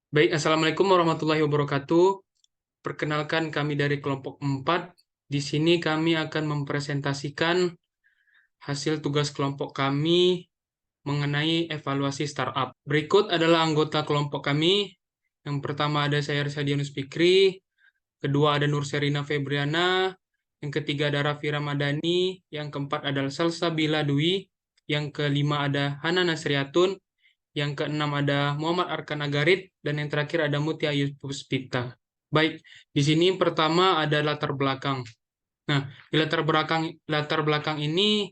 Baik, Assalamualaikum warahmatullahi wabarakatuh. Perkenalkan kami dari kelompok 4. Di sini kami akan mempresentasikan hasil tugas kelompok kami mengenai evaluasi startup. Berikut adalah anggota kelompok kami. Yang pertama ada saya Rizadianus Fikri, kedua ada Nur Serina Febriana, yang ketiga ada Raffi Ramadhani, yang keempat adalah Salsabila Dwi, yang kelima ada Hana Nasriatun, yang keenam ada Muhammad Arkan Agarit, dan yang terakhir ada Mutia Puspita. Baik, di sini pertama ada latar belakang. Nah, di latar belakang ini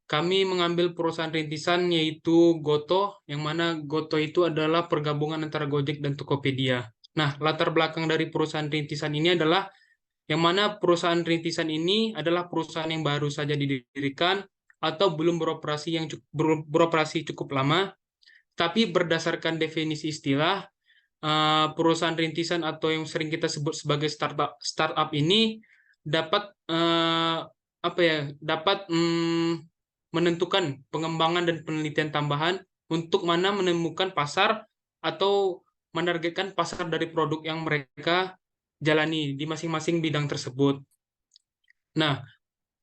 kami mengambil perusahaan rintisan yaitu Goto, yang mana Goto itu adalah pergabungan antara Gojek dan Tokopedia. Nah, latar belakang dari perusahaan rintisan ini adalah yang mana perusahaan rintisan ini adalah perusahaan yang baru saja didirikan atau belum beroperasi cukup lama, tapi berdasarkan definisi istilah, perusahaan rintisan atau yang sering kita sebut sebagai startup ini dapat menentukan pengembangan dan penelitian tambahan untuk mana menemukan pasar atau menargetkan pasar dari produk yang mereka jalani di masing-masing bidang tersebut. Nah,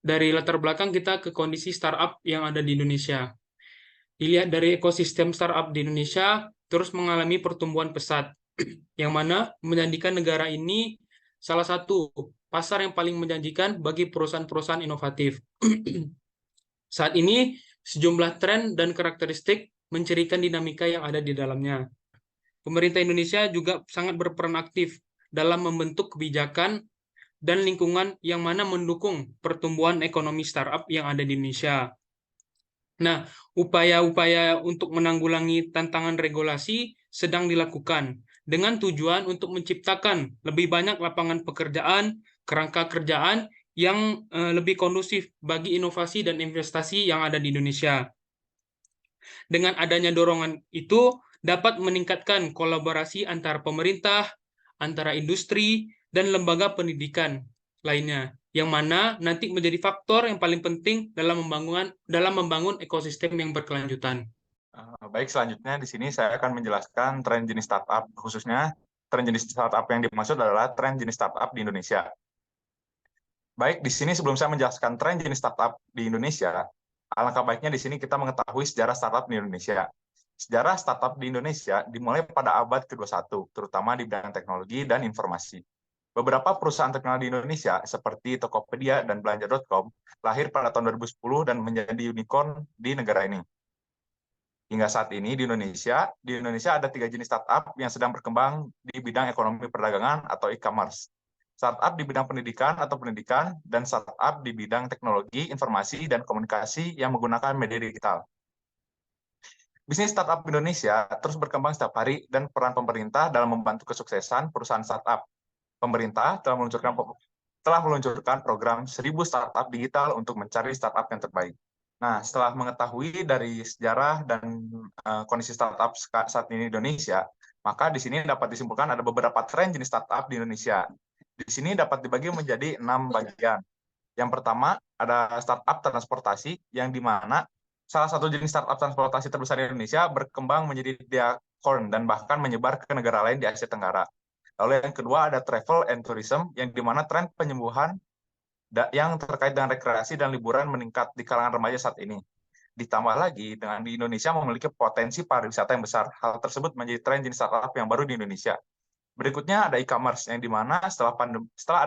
dari latar belakang kita ke kondisi startup yang ada di Indonesia. Dilihat dari ekosistem startup di Indonesia terus mengalami pertumbuhan pesat, yang mana menjadikan negara ini salah satu pasar yang paling menjanjikan bagi perusahaan-perusahaan inovatif. Saat ini, sejumlah tren dan karakteristik mencirikan dinamika yang ada di dalamnya. Pemerintah Indonesia juga sangat berperan aktif dalam membentuk kebijakan dan lingkungan yang mana mendukung pertumbuhan ekonomi startup yang ada di Indonesia. Nah, upaya-upaya untuk menanggulangi tantangan regulasi sedang dilakukan dengan tujuan untuk menciptakan lebih banyak lapangan pekerjaan, kerangka kerjaan yang lebih kondusif bagi inovasi dan investasi yang ada di Indonesia. Dengan adanya dorongan itu dapat meningkatkan kolaborasi antar pemerintah, antara industri, dan lembaga pendidikan lainnya, yang mana nanti menjadi faktor yang paling penting dalam membangun ekosistem yang berkelanjutan. Baik, selanjutnya di sini saya akan menjelaskan tren jenis startup, khususnya tren jenis startup yang dimaksud adalah tren jenis startup di Indonesia. Baik, di sini sebelum saya menjelaskan tren jenis startup di Indonesia, alangkah baiknya di sini kita mengetahui sejarah startup di Indonesia. Sejarah startup di Indonesia dimulai pada abad ke-21, terutama di bidang teknologi dan informasi. Beberapa perusahaan teknologi di Indonesia, seperti Tokopedia dan Belanja.com, lahir pada tahun 2010 dan menjadi unicorn di negara ini. Hingga saat ini di Indonesia ada 3 jenis startup yang sedang berkembang di bidang ekonomi perdagangan atau e-commerce. Startup di bidang pendidikan, dan startup di bidang teknologi, informasi, dan komunikasi yang menggunakan media digital. Bisnis startup Indonesia terus berkembang setiap hari dan peran pemerintah dalam membantu kesuksesan perusahaan startup. Pemerintah telah meluncurkan program 1000 startup digital untuk mencari startup yang terbaik. Nah, setelah mengetahui dari sejarah dan kondisi startup saat ini di Indonesia, maka di sini dapat disimpulkan ada beberapa tren jenis startup di Indonesia. Di sini dapat dibagi menjadi 6 bagian. Yang pertama, ada startup transportasi, yang di mana salah satu jenis startup transportasi terbesar di Indonesia berkembang menjadi unicorn dan bahkan menyebar ke negara lain di Asia Tenggara. Lalu yang kedua ada travel and tourism, yang di mana tren penyembuhan yang terkait dengan rekreasi dan liburan meningkat di kalangan remaja saat ini. Ditambah lagi, dengan di Indonesia memiliki potensi pariwisata yang besar. Hal tersebut menjadi tren jenis startup yang baru di Indonesia. Berikutnya ada e-commerce, yang di mana setelah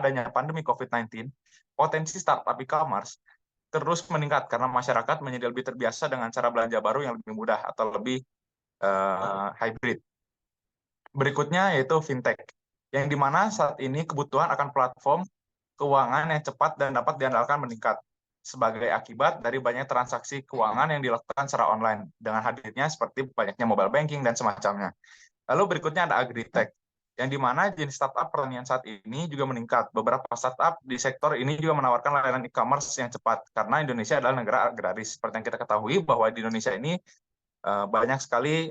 adanya pandemi COVID-19, potensi startup e-commerce terus meningkat karena masyarakat menjadi lebih terbiasa dengan cara belanja baru yang lebih mudah atau lebih hybrid. Berikutnya yaitu fintech, yang di mana saat ini kebutuhan akan platform keuangan yang cepat dan dapat diandalkan meningkat sebagai akibat dari banyak transaksi keuangan yang dilakukan secara online dengan hadirnya seperti banyaknya mobile banking dan semacamnya. Lalu berikutnya ada agritech, yang di mana jenis startup pertanian saat ini juga meningkat. Beberapa startup di sektor ini juga menawarkan layanan e-commerce yang cepat karena Indonesia adalah negara agraris. Seperti yang kita ketahui bahwa di Indonesia ini banyak sekali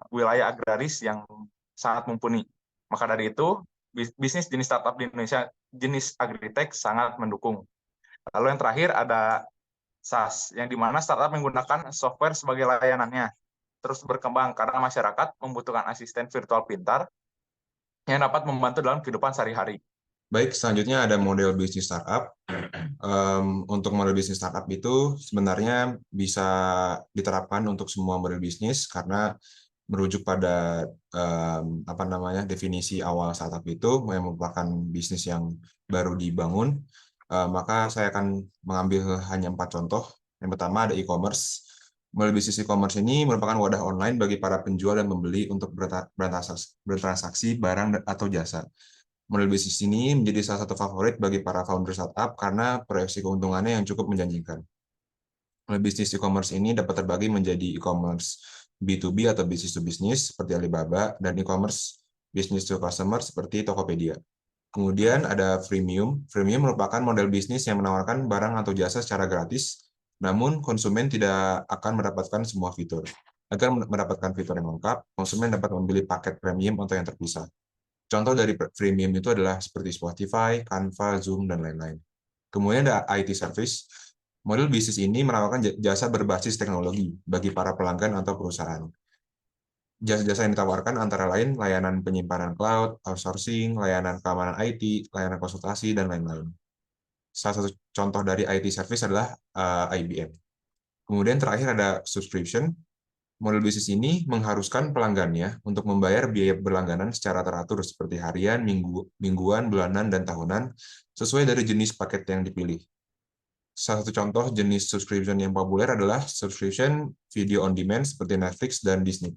wilayah agraris yang sangat mumpuni. Maka dari itu, bisnis jenis startup di Indonesia, jenis agritech sangat mendukung. Lalu yang terakhir ada SaaS, yang di mana startup menggunakan software sebagai layanannya. terus berkembang karena masyarakat membutuhkan asisten virtual pintar yang dapat membantu dalam kehidupan sehari-hari. Baik, selanjutnya ada model bisnis startup. Untuk model bisnis startup itu sebenarnya bisa diterapkan untuk semua model bisnis karena merujuk pada definisi awal startup itu yang merupakan bisnis yang baru dibangun. Maka saya akan mengambil hanya 4 contoh. Yang pertama ada e-commerce. Model bisnis e-commerce ini merupakan wadah online bagi para penjual dan pembeli untuk bertransaksi barang atau jasa. Model bisnis ini menjadi salah satu favorit bagi para founder startup karena proyeksi keuntungannya yang cukup menjanjikan. Model bisnis e-commerce ini dapat terbagi menjadi e-commerce B2B atau business to business seperti Alibaba dan e-commerce business to customer seperti Tokopedia. Kemudian ada freemium. Freemium merupakan model bisnis yang menawarkan barang atau jasa secara gratis, namun konsumen tidak akan mendapatkan semua fitur. Agar mendapatkan fitur yang lengkap, konsumen dapat membeli paket premium atau yang terpisah. Contoh dari freemium itu adalah seperti Spotify, Canva, Zoom, dan lain-lain. Kemudian ada IT service. Model bisnis ini menawarkan jasa berbasis teknologi bagi para pelanggan atau perusahaan. Jasa-jasa yang ditawarkan antara lain layanan penyimpanan cloud, outsourcing, layanan keamanan IT, layanan konsultasi, dan lain-lain. Salah satu contoh dari IT service adalah IBM. Kemudian terakhir ada subscription. Model bisnis ini mengharuskan pelanggannya untuk membayar biaya berlangganan secara teratur seperti harian, mingguan, bulanan, dan tahunan sesuai dari jenis paket yang dipilih. Salah satu contoh jenis subscription yang populer adalah subscription video on demand seperti Netflix dan Disney+.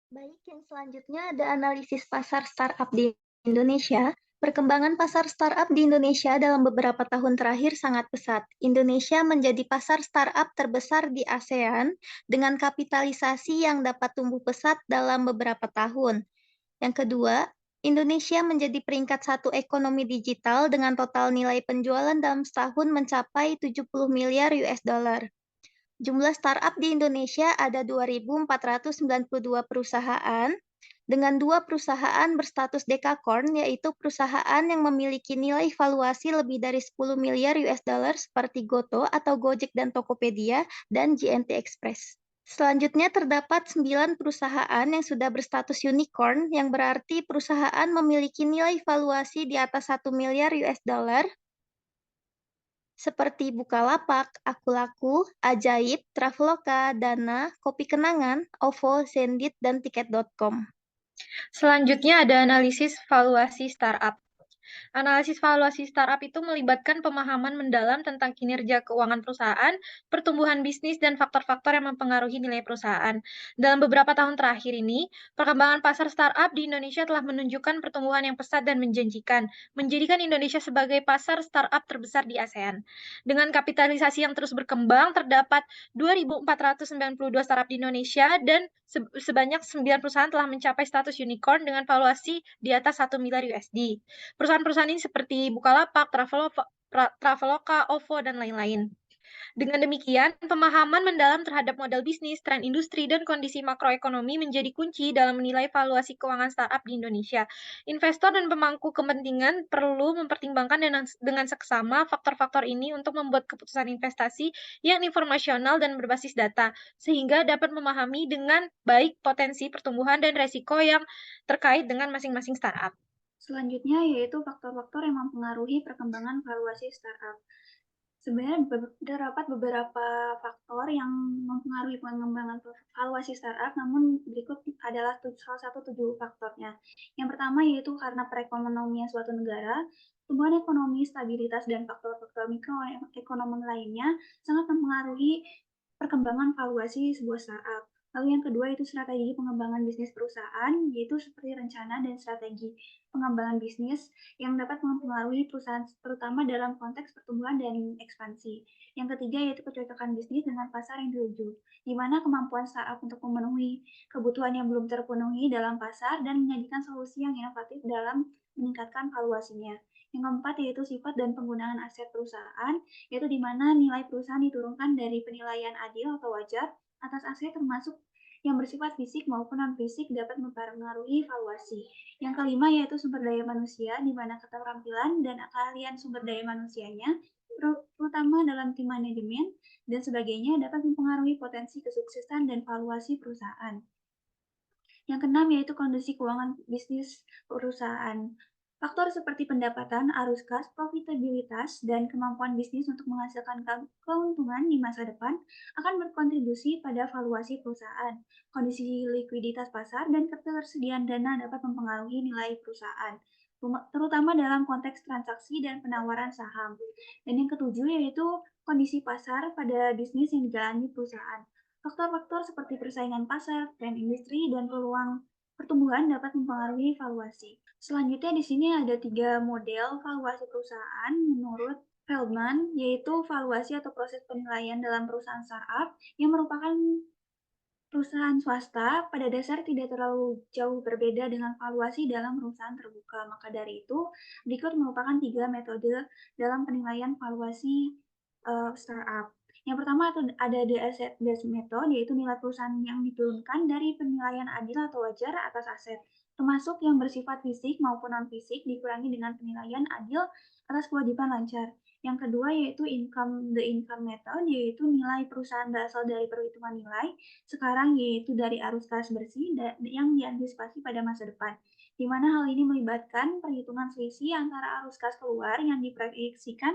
Baik, yang selanjutnya ada analisis pasar startup di Indonesia. Perkembangan pasar startup di Indonesia dalam beberapa tahun terakhir sangat pesat. Indonesia menjadi pasar startup terbesar di ASEAN dengan kapitalisasi yang dapat tumbuh pesat dalam beberapa tahun. Yang kedua, Indonesia menjadi peringkat 1 ekonomi digital dengan total nilai penjualan dalam setahun mencapai 70 miliar US dollar. Jumlah startup di Indonesia ada 2.492 perusahaan, dengan 2 perusahaan berstatus dekakorn, yaitu perusahaan yang memiliki nilai valuasi lebih dari 10 miliar US dollar seperti Goto atau Gojek dan Tokopedia, dan JNT Express. Selanjutnya terdapat 9 perusahaan yang sudah berstatus unicorn, yang berarti perusahaan memiliki nilai valuasi di atas 1 miliar US dollar, seperti Bukalapak, Akulaku, Ajaib, Traveloka, Dana, Kopi Kenangan, OVO, Zendit, dan Tiket.com. Selanjutnya ada analisis valuasi startup. Analisis valuasi startup itu melibatkan pemahaman mendalam tentang kinerja keuangan perusahaan, pertumbuhan bisnis, dan faktor-faktor yang mempengaruhi nilai perusahaan. Dalam beberapa tahun terakhir ini, perkembangan pasar startup di Indonesia telah menunjukkan pertumbuhan yang pesat dan menjanjikan, menjadikan Indonesia sebagai pasar startup terbesar di ASEAN. Dengan kapitalisasi yang terus berkembang, terdapat 2.492 startup di Indonesia dan sebanyak 9 perusahaan telah mencapai status unicorn dengan valuasi di atas 1 miliar USD. Perusahaan-perusahaan ini seperti Bukalapak, Traveloka, OVO, dan lain-lain. Dengan demikian, pemahaman mendalam terhadap model bisnis, tren industri, dan kondisi makroekonomi menjadi kunci dalam menilai valuasi keuangan startup di Indonesia. Investor dan pemangku kepentingan perlu mempertimbangkan dengan seksama faktor-faktor ini untuk membuat keputusan investasi yang informasional dan berbasis data, sehingga dapat memahami dengan baik potensi pertumbuhan dan resiko yang terkait dengan masing-masing startup. Selanjutnya yaitu faktor-faktor yang mempengaruhi perkembangan valuasi startup. Sebenarnya terdapat beberapa faktor yang mempengaruhi pengembangan valuasi startup, namun berikut adalah salah satu 7 faktornya. Yang pertama yaitu karena perekonomian suatu negara, pertumbuhan ekonomi, stabilitas, dan faktor-faktor mikroekonomi lainnya sangat mempengaruhi perkembangan valuasi sebuah startup. Lalu yang kedua itu strategi pengembangan bisnis perusahaan, yaitu seperti rencana dan strategi pengembangan bisnis yang dapat mempengaruhi perusahaan terutama dalam konteks pertumbuhan dan ekspansi. Yang ketiga yaitu kecocokan bisnis dengan pasar yang dituju, di mana kemampuan startup untuk memenuhi kebutuhan yang belum terpenuhi dalam pasar dan menyajikan solusi yang inovatif dalam meningkatkan valuasinya. Yang keempat yaitu sifat dan penggunaan aset perusahaan, yaitu di mana nilai perusahaan diturunkan dari penilaian adil atau wajar atas aset termasuk yang bersifat fisik maupun non-fisik dapat mempengaruhi valuasi. Yang kelima yaitu sumber daya manusia, di mana keterampilan dan keahlian sumber daya manusianya terutama dalam tim manajemen dan sebagainya, dapat mempengaruhi potensi kesuksesan dan valuasi perusahaan. Yang keenam yaitu kondisi keuangan bisnis perusahaan. Faktor seperti pendapatan, arus kas, profitabilitas, dan kemampuan bisnis untuk menghasilkan keuntungan di masa depan akan berkontribusi pada valuasi perusahaan. Kondisi likuiditas pasar dan ketersediaan dana dapat mempengaruhi nilai perusahaan, terutama dalam konteks transaksi dan penawaran saham. Dan yang ketujuh yaitu kondisi pasar pada bisnis yang dijalani perusahaan. Faktor-faktor seperti persaingan pasar, tren industri, dan peluang pertumbuhan dapat mempengaruhi valuasi. Selanjutnya di sini ada 3 model valuasi perusahaan menurut Feldman, yaitu valuasi atau proses penilaian dalam perusahaan startup yang merupakan perusahaan swasta pada dasar tidak terlalu jauh berbeda dengan valuasi dalam perusahaan terbuka. Maka dari itu, berikut merupakan 3 metode dalam penilaian valuasi startup. Yang pertama ada the asset-based method, yaitu nilai perusahaan yang diturunkan dari penilaian adil atau wajar atas aset, termasuk yang bersifat fisik maupun non-fisik, dikurangi dengan penilaian adil atas kewajiban lancar. Yang kedua yaitu the income method, yaitu nilai perusahaan berasal dari perhitungan nilai sekarang, yaitu dari arus kas bersih yang diantisipasi pada masa depan, di mana hal ini melibatkan perhitungan selisih antara arus kas keluar yang diproyeksikan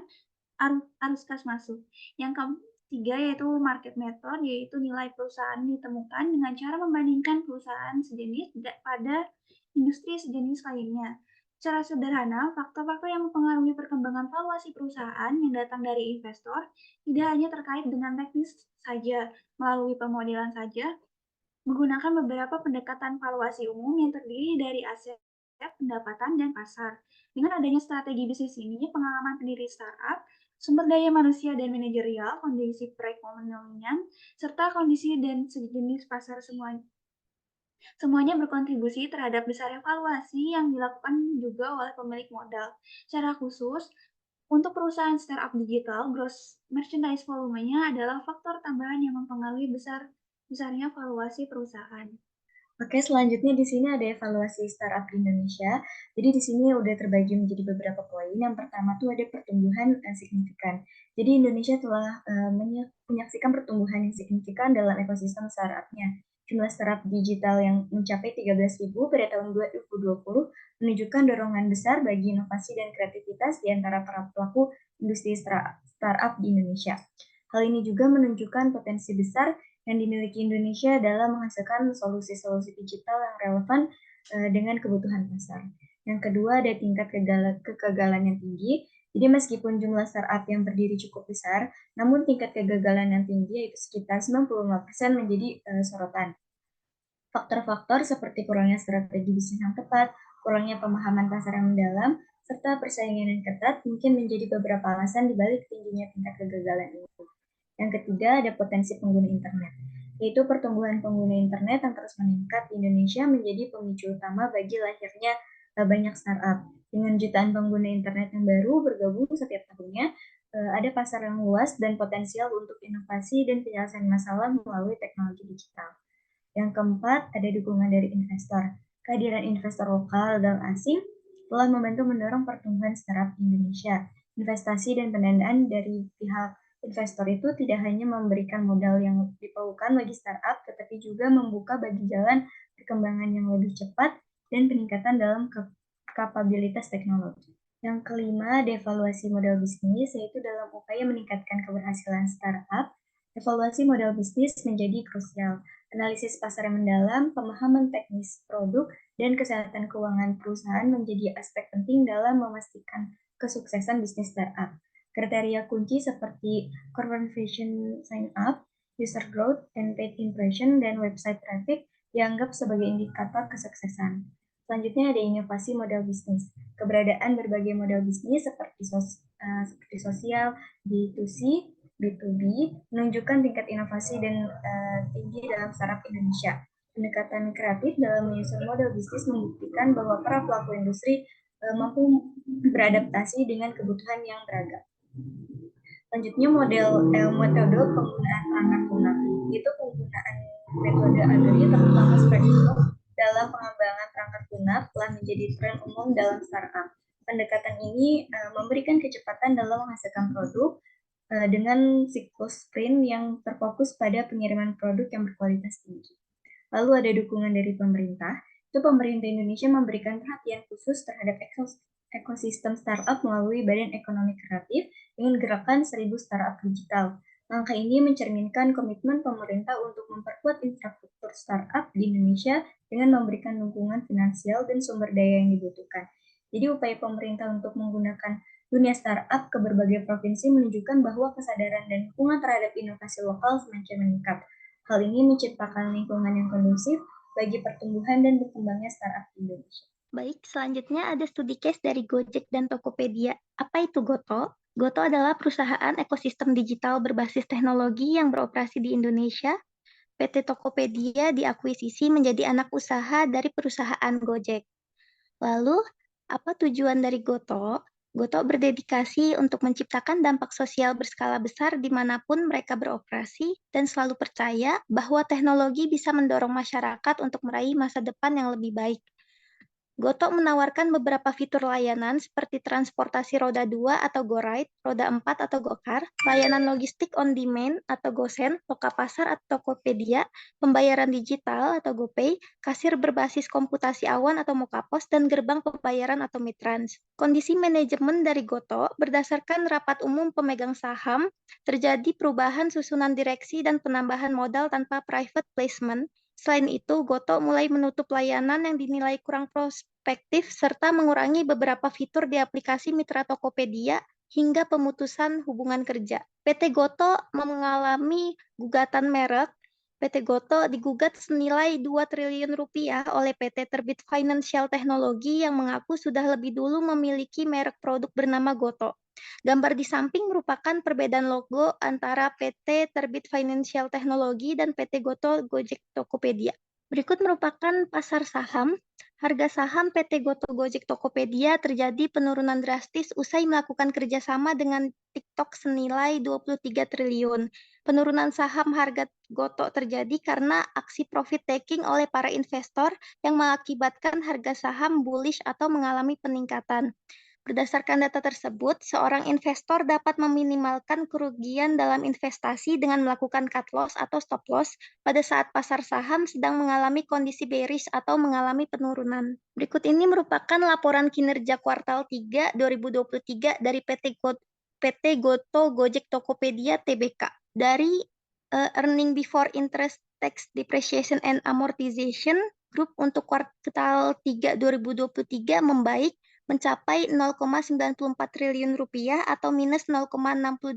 arus kas masuk. Yang ketiga yaitu market method, yaitu nilai perusahaan ditemukan dengan cara membandingkan perusahaan sejenis pada industri sejenis lainnya. Secara sederhana, faktor-faktor yang mempengaruhi perkembangan valuasi perusahaan yang datang dari investor tidak hanya terkait dengan teknis saja, melalui pemodelan saja, menggunakan beberapa pendekatan valuasi umum yang terdiri dari aset, pendapatan, dan pasar. Dengan adanya strategi bisnis ini, pengalaman pendiri startup, sumber daya manusia dan manajerial, kondisi perekonomian, serta kondisi dan sejenis pasar semuanya berkontribusi terhadap besar evaluasi yang dilakukan juga oleh pemilik modal. Secara khusus, untuk perusahaan startup digital, gross merchandise volumenya adalah faktor tambahan yang mempengaruhi besarnya valuasi perusahaan. Oke, selanjutnya di sini ada evaluasi startup di Indonesia. Jadi di sini udah terbagi menjadi beberapa poin. Yang pertama tuh ada pertumbuhan signifikan. Jadi Indonesia telah menyaksikan pertumbuhan yang signifikan dalam ekosistem startupnya. Jumlah startup digital yang mencapai 13.000 pada tahun 2020 menunjukkan dorongan besar bagi inovasi dan kreativitas di antara para pelaku industri startup di Indonesia. Hal ini juga menunjukkan potensi besar yang dimiliki Indonesia dalam menghasilkan solusi-solusi digital yang relevan dengan kebutuhan pasar. Yang kedua, ada tingkat kegagalan yang tinggi. Jadi meskipun jumlah startup yang berdiri cukup besar, namun tingkat kegagalan yang tinggi yaitu sekitar 95% menjadi sorotan. Faktor-faktor seperti kurangnya strategi bisnis yang tepat, kurangnya pemahaman pasar yang mendalam, serta persaingan yang ketat mungkin menjadi beberapa alasan dibalik tingginya tingkat kegagalan ini. Yang ketiga, ada potensi pengguna internet, yaitu pertumbuhan pengguna internet yang terus meningkat di Indonesia menjadi pemicu utama bagi lahirnya banyak startup. Dengan jutaan pengguna internet yang baru bergabung setiap tahunnya, ada pasar yang luas dan potensial untuk inovasi dan penyelesaian masalah melalui teknologi digital. Yang keempat, ada dukungan dari investor. Kehadiran investor lokal dan asing telah membantu mendorong pertumbuhan startup di Indonesia. Investasi dan pendanaan dari pihak investor itu tidak hanya memberikan modal yang diperlukan bagi startup, tetapi juga membuka bagi jalan perkembangan yang lebih cepat dan peningkatan dalam kapabilitas teknologi. Yang kelima, devaluasi modal bisnis, yaitu dalam upaya meningkatkan keberhasilan startup, evaluasi modal bisnis menjadi krusial. Analisis pasar yang mendalam, pemahaman teknis produk, dan kesehatan keuangan perusahaan menjadi aspek penting dalam memastikan kesuksesan bisnis startup. Kriteria kunci seperti conversion sign up, user growth, and paid impression, dan website traffic dianggap sebagai indikator kesuksesan. Selanjutnya ada inovasi model bisnis. Keberadaan berbagai model bisnis seperti sosial, B2C, B2B menunjukkan tingkat inovasi dan tinggi dalam startup Indonesia. Pendekatan kreatif dalam menyusun model bisnis membuktikan bahwa para pelaku industri mampu beradaptasi dengan kebutuhan yang beragam. Selanjutnya metode penggunaan perangkat lunak, yaitu penggunaan metode Agri terutama Spreadsheet dalam pengembangan perangkat lunak telah menjadi tren umum dalam startup. Pendekatan ini memberikan kecepatan dalam menghasilkan produk dengan siklus sprint yang terfokus pada pengiriman produk yang berkualitas tinggi. Lalu ada dukungan dari pemerintah. Itu pemerintah Indonesia memberikan perhatian khusus terhadap ekosistem startup melalui Badan Ekonomi Kreatif dengan gerakan 1000 Startup Digital. Langkah ini mencerminkan komitmen pemerintah untuk memperkuat infrastruktur startup di Indonesia dengan memberikan dukungan finansial dan sumber daya yang dibutuhkan. Jadi upaya pemerintah untuk menggunakan dunia startup ke berbagai provinsi menunjukkan bahwa kesadaran dan dukungan terhadap inovasi lokal semakin meningkat. Hal ini menciptakan lingkungan yang kondusif bagi pertumbuhan dan berkembangnya startup di Indonesia. Baik, selanjutnya ada studi case dari Gojek dan Tokopedia. Apa itu Goto? Goto adalah perusahaan ekosistem digital berbasis teknologi yang beroperasi di Indonesia. PT Tokopedia diakuisisi menjadi anak usaha dari perusahaan Gojek. Lalu, apa tujuan dari Goto? Goto berdedikasi untuk menciptakan dampak sosial berskala besar dimanapun mereka beroperasi dan selalu percaya bahwa teknologi bisa mendorong masyarakat untuk meraih masa depan yang lebih baik. Goto menawarkan beberapa fitur layanan seperti transportasi roda 2 atau GoRide, roda 4 atau GoCar, layanan logistik on demand atau GoSend, Lokapasar atau Tokopedia, pembayaran digital atau GoPay, kasir berbasis komputasi awan atau Mokapos, dan gerbang pembayaran atau Mitrans. Kondisi manajemen dari Goto berdasarkan rapat umum pemegang saham, terjadi perubahan susunan direksi dan penambahan modal tanpa private placement. Selain itu, Goto mulai menutup layanan yang dinilai kurang prospektif serta mengurangi beberapa fitur di aplikasi mitra Tokopedia hingga pemutusan hubungan kerja. PT Goto mengalami gugatan merek. PT Goto digugat senilai 2 triliun rupiah oleh PT Terbit Financial Technology yang mengaku sudah lebih dulu memiliki merek produk bernama Goto. Gambar di samping merupakan perbedaan logo antara PT Terbit Financial Technology dan PT Goto Gojek Tokopedia. Berikut merupakan pasar saham. Harga saham PT Goto Gojek Tokopedia terjadi penurunan drastis usai melakukan kerjasama dengan TikTok senilai 23 triliun. Penurunan saham harga Goto terjadi karena aksi profit taking oleh para investor yang mengakibatkan harga saham bullish atau mengalami peningkatan. Berdasarkan data tersebut, seorang investor dapat meminimalkan kerugian dalam investasi dengan melakukan cut loss atau stop loss pada saat pasar saham sedang mengalami kondisi bearish atau mengalami penurunan. Berikut ini merupakan laporan kinerja kuartal 3 2023 dari PT Goto Gojek Tokopedia Tbk. Dari earning before interest, tax, depreciation, and amortization, grup untuk kuartal 3 2023 membaik mencapai 0,94 triliun rupiah atau minus 0,62%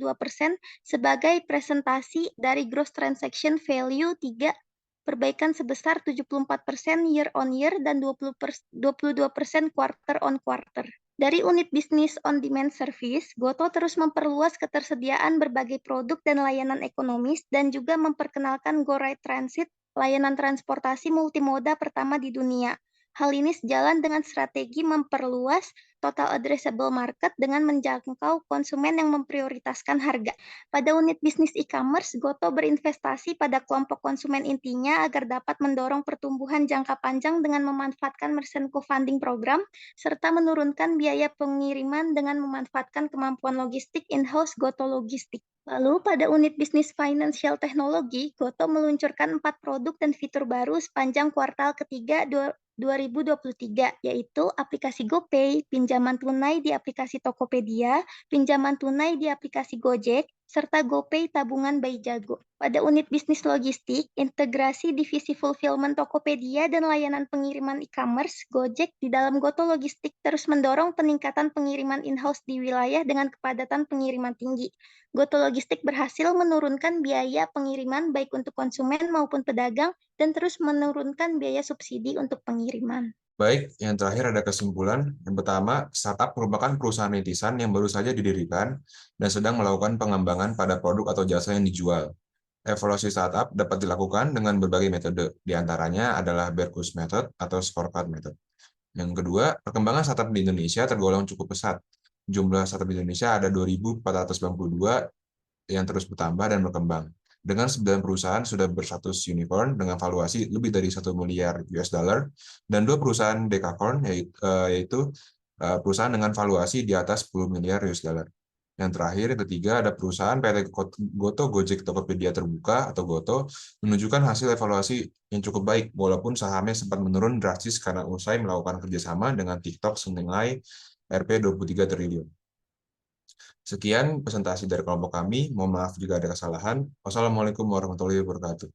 sebagai presentasi dari gross transaction value 3 perbaikan sebesar 74% year on year dan 22% quarter on quarter. Dari unit bisnis on demand service, Goto terus memperluas ketersediaan berbagai produk dan layanan ekonomis dan juga memperkenalkan GoRide Transit, layanan transportasi multimoda pertama di dunia. Hal ini sejalan dengan strategi memperluas total addressable market dengan menjangkau konsumen yang memprioritaskan harga. Pada unit bisnis e-commerce, Goto berinvestasi pada kelompok konsumen intinya agar dapat mendorong pertumbuhan jangka panjang dengan memanfaatkan merchant co-funding program, serta menurunkan biaya pengiriman dengan memanfaatkan kemampuan logistik in-house Goto Logistik. Lalu pada unit bisnis financial technology, Goto meluncurkan 4 produk dan fitur baru sepanjang kuartal ketiga 2023, yaitu aplikasi GoPay, pinjaman tunai di aplikasi Tokopedia, pinjaman tunai di aplikasi Gojek, serta GoPay tabungan by Jago. Pada unit bisnis logistik, integrasi divisi fulfillment Tokopedia dan layanan pengiriman e-commerce, Gojek di dalam Goto Logistik terus mendorong peningkatan pengiriman in-house di wilayah dengan kepadatan pengiriman tinggi. Goto Logistik berhasil menurunkan biaya pengiriman baik untuk konsumen maupun pedagang dan terus menurunkan biaya subsidi untuk pengiriman. Baik, yang terakhir ada kesimpulan. Yang pertama, startup merupakan perusahaan rintisan yang baru saja didirikan dan sedang melakukan pengembangan pada produk atau jasa yang dijual. Evaluasi startup dapat dilakukan dengan berbagai metode, di antaranya adalah Berkus Method atau Scorecard Method. Yang kedua, perkembangan startup di Indonesia tergolong cukup pesat. Jumlah startup di Indonesia ada 2.492 yang terus bertambah dan berkembang. Dengan 9 perusahaan sudah berstatus unicorn dengan valuasi lebih dari $1 miliar dan 2 perusahaan decacorn yaitu perusahaan dengan valuasi di atas 10 miliar US dollar. Yang terakhir, yang ketiga, ada perusahaan PT Goto, Gojek, Tokopedia Terbuka atau Goto menunjukkan hasil evaluasi yang cukup baik, walaupun sahamnya sempat menurun drastis karena usai melakukan kerjasama dengan TikTok senilai Rp 23 triliun. Sekian presentasi dari kelompok kami. Mohon maaf jika ada kesalahan. Wassalamualaikum warahmatullahi wabarakatuh.